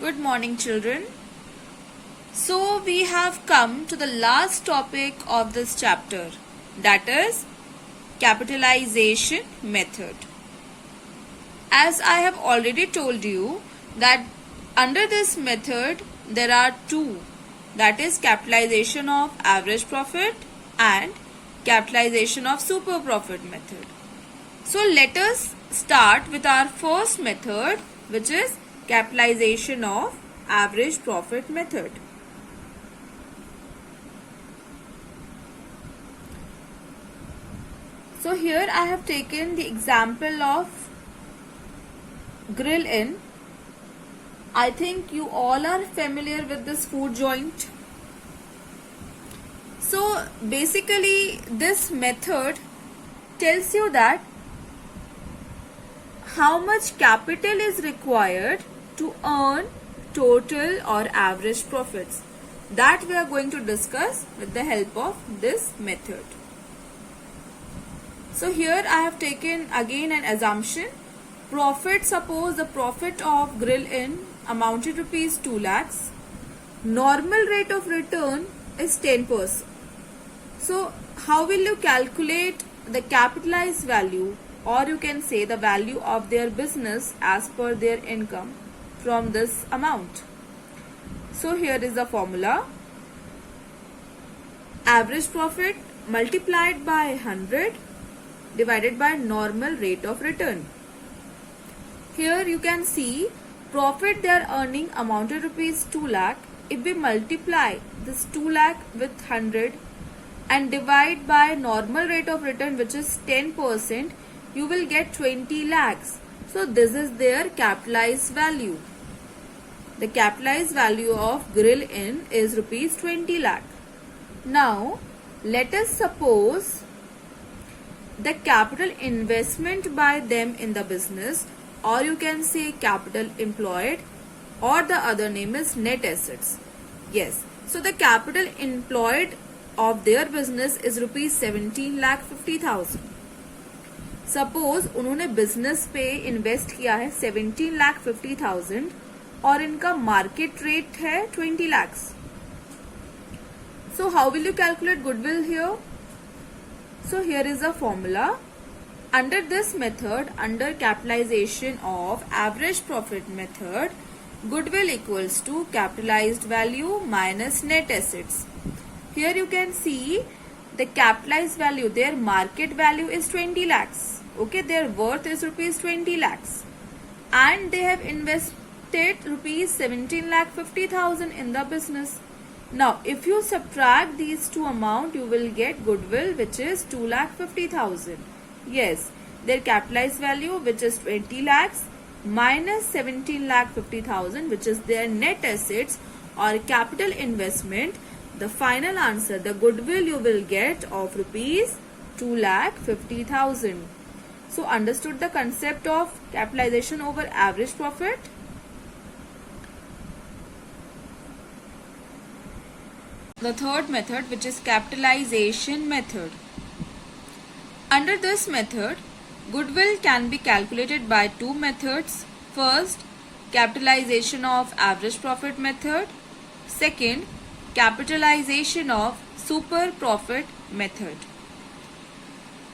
Good morning, children. So we have come to the last topic of this chapter, that is capitalization method. As I have already told you that under this method there are two, that is capitalization of average profit and capitalization of super profit method. So let us start with our first method, which is capitalization of average profit method. So here I have taken the example of Grill Inn. I think you all are familiar with this food joint. So basically this method tells you that how much capital is required to earn total or average profits. That we are going to discuss with the help of this method. So here I have taken again an assumption. Profit, suppose the profit of Grill Inn amounted rupees 2 lakhs. Normal rate of return is 10%. So how will you calculate the capitalized value, or you can say the value of their business as per their income from this amount? So here is the formula. Average profit multiplied by 100 divided by normal rate of return. Here you can see profit they are earning amounted rupees 2 lakh. If we multiply this 2 lakh with 100 and divide by normal rate of return, which is 10%, you will get 20 lakhs. So this is their capitalized value. The capitalized value of Grill Inn is rupees 20 lakh. Now let us suppose the capital investment by them in the business, or you can say capital employed, or the other name is net assets. Yes, so the capital employed of their business is rupees 17,50,000. Suppose उन्होंने business पे invest किया है 17,50,000 और इनका market rate है 20 lakhs. So how will you calculate goodwill here? So here is a formula. Under this method, under capitalization of average profit method, goodwill equals to capitalized value minus net assets. Here you can see the capitalized value, their market value is 20 lakhs. Okay, their worth is rupees 20 lakhs. And they have invested rupees 17,50,000 in the business. Now, if you subtract these two amounts, you will get goodwill, which is 2,50,000. Yes, their capitalized value, which is 20 lakhs, minus 17,50,000, which is their net assets or capital investment. The final answer, the goodwill you will get of rupees 2,50,000. So understood the concept of capitalization over average profit? The third method, which is capitalization method. Under this method, goodwill can be calculated by two methods. First, capitalization of average profit method. Second, capitalization of super profit method.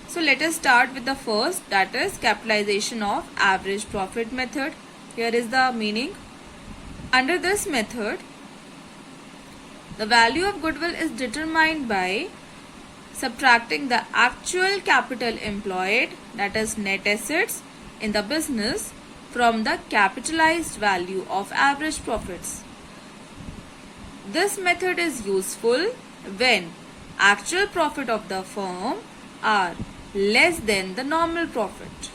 So let us start with the first, that is capitalization of average profit method. Here is the meaning. Under this method, the value of goodwill is determined by subtracting the actual capital employed, that is net assets, in the business from the capitalized value of average profits. This method is useful when actual profit of the firm are less than the normal profit.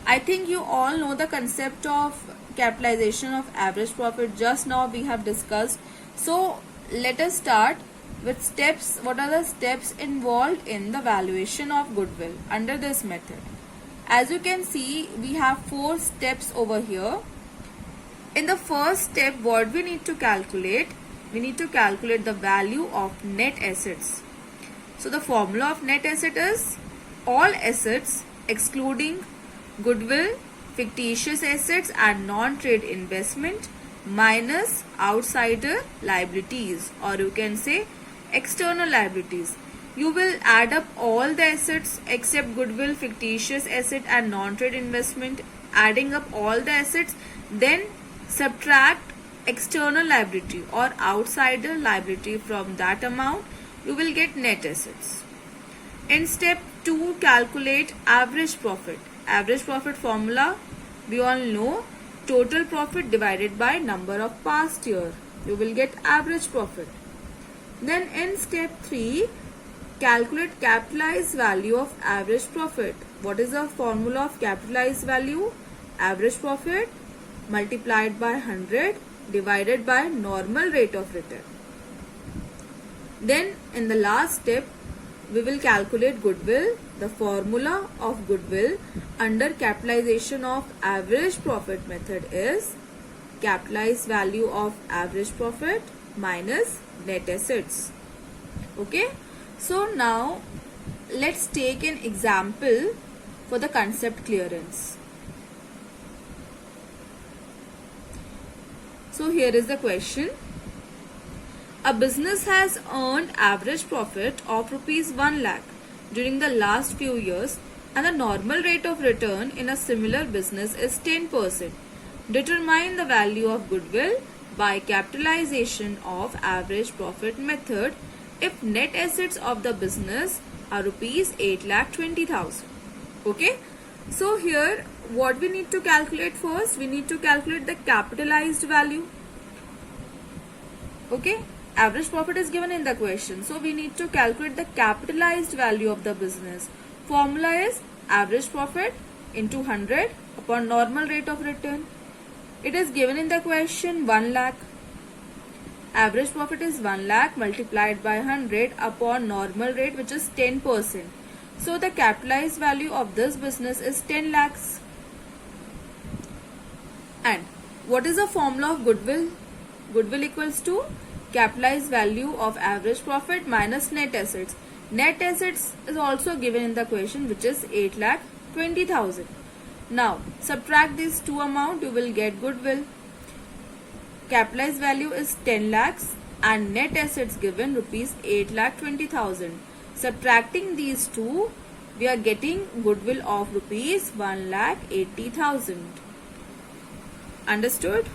I think you all know the concept of capitalization of average profit. Just now we have discussed. So let us start with steps. What are the steps involved in the valuation of goodwill under this method? As you can see, we have 4 steps over here. In the first step, what we need to calculate? We need to calculate the value of net assets. So the formula of net asset is all assets excluding goodwill, fictitious assets and non-trade investment minus outsider liabilities, or you can say external liabilities. You will add up all the assets except goodwill, fictitious asset and non-trade investment, adding up all the assets, then subtract external liability or outsider liability from that amount. You will get net assets. In step 2, calculate average profit. Average profit formula we all know, total profit divided by number of past year. You will get average profit. Then in step 3, calculate capitalized value of average profit. What is the formula of capitalized value? Average profit multiplied by 100 divided by normal rate of return. Then in the last step, we will calculate goodwill. The formula of goodwill under capitalization of average profit method is capitalized value of average profit minus net assets. Okay. So now let's take an example for the concept clearance. So here is the question. A business has earned average profit of rupees 1 lakh during the last few years and the normal rate of return in a similar business is 10%. Determine the value of goodwill by capitalization of average profit method if net assets of the business are rupees 8,20,000. Okay. So here what we need to calculate first? We need to calculate the capitalized value. Okay. Average profit is given in the question. So we need to calculate the capitalized value of the business. Formula is average profit into 100 upon normal rate of return. It is given in the question 1 lakh. Average profit is 1 lakh multiplied by 100 upon normal rate, which is 10%. So the capitalized value of this business is 10 lakhs. And what is the formula of goodwill? Goodwill equals to capitalized value of average profit minus net assets. Net assets is also given in the question, which is 8,20,000. Now subtract these two amounts, you will get goodwill. Capitalized value is 10 lakhs and net assets given rupees 8,20,000. Subtracting these two, we are getting goodwill of rupees 1,80,000. Understood?